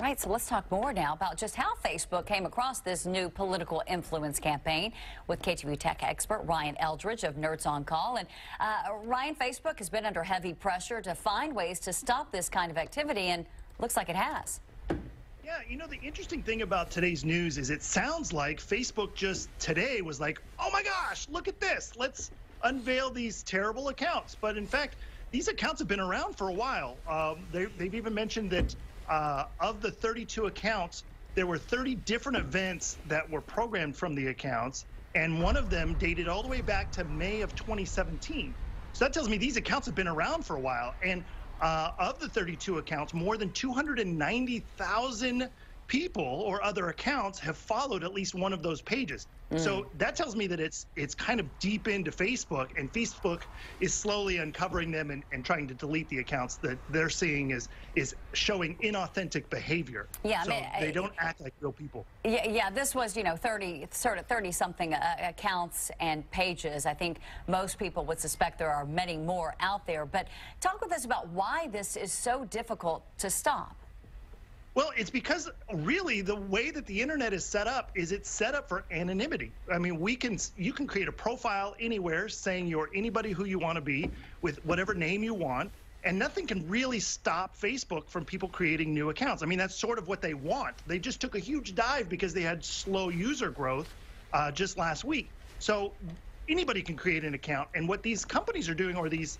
Right, so let's talk more now about just how Facebook came across this new political influence campaign with KTVU tech expert Ryan Eldridge of Nerds on Call. And Ryan, Facebook has been under heavy pressure to find ways to stop this kind of activity, and looks like it has. Yeah, you know, the interesting thing about today's news is it sounds like Facebook just today was like, oh my gosh, look at this. Let's unveil these terrible accounts. But in fact, these accounts have been around for a while. They've even mentioned that of the 32 accounts, there were 30 different events that were programmed from the accounts, and one of them dated all the way back to May of 2017. So that tells me these accounts have been around for a while. And of the 32 accounts, more than 290,000 people or other accounts have followed at least one of those pages. So that tells me that it's kind of deep into Facebook, and Facebook is slowly uncovering them and trying to delete the accounts that they're seeing is showing inauthentic behavior. Yeah, so they don't act like real people. Yeah, this was, 30-something accounts and pages. I think most people would suspect there are many more out there. But talk with us about why this is so difficult to stop. Well, it's because really the way that the internet is set up is it's set up for anonymity. I mean, you can create a profile anywhere saying you're anybody who you want to be with whatever name you want, and nothing can really stop Facebook from people creating new accounts. I mean, that's sort of what they want. They just took a huge dive because they had slow user growth just last week. So anybody can create an account, and what these companies are doing, or these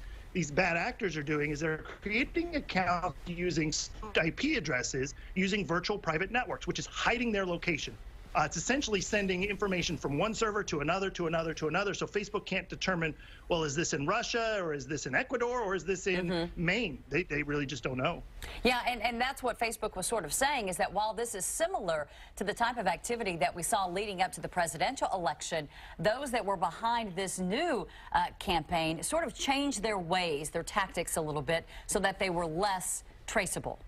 bad actors are doing, is they're creating accounts using IP addresses, using virtual private networks, which is hiding their location. It's essentially sending information from one server to another, to another, to another, so Facebook can't determine, well, is this in Russia, or is this in Ecuador, or is this in Maine? They really just don't know. Yeah, and that's what Facebook was sort of saying, is that while this is similar to the type of activity that we saw leading up to the presidential election, those that were behind this new campaign sort of changed their ways, their tactics a little bit, so that they were less traceable.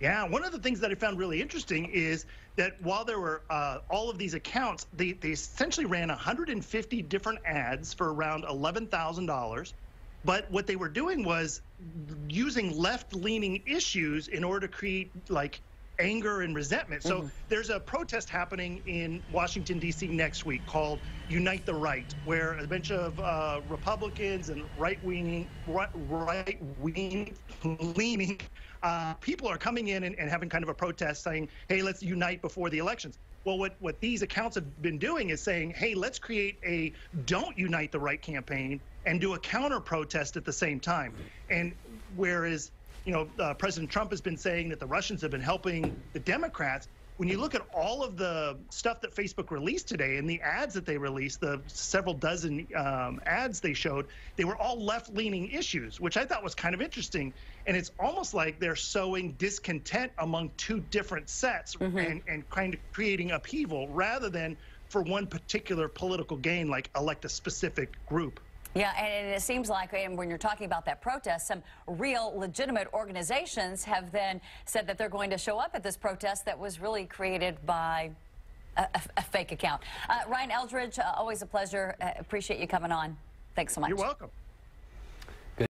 Yeah, one of the things that I found really interesting is that while there were all of these accounts, they essentially ran 150 different ads for around $11,000. But what they were doing was using left-leaning issues in order to create, like, anger and resentment. So there's a protest happening in Washington, D.C. next week called Unite the Right, where a bunch of Republicans and right-leaning people are coming in and having kind of a protest saying, hey, let's unite before the elections. Well, what these accounts have been doing is saying, hey, let's create a Don't Unite the Right campaign and do a counter-protest at the same time. And whereas President Trump has been saying that the Russians have been helping the Democrats, when you look at all of the stuff that Facebook released today and the ads that they released, the several dozen ads they showed, they were all left-leaning issues, which I thought was kind of interesting. And it's almost like they're sowing discontent among two different sets and kind of creating upheaval rather than for one particular political gain, like elect a specific group. Yeah, and it seems like, and when you're talking about that protest, some real legitimate organizations have then said that they're going to show up at this protest that was really created by a fake account. Ryan Eldridge, always a pleasure. Appreciate you coming on. Thanks so much. You're welcome.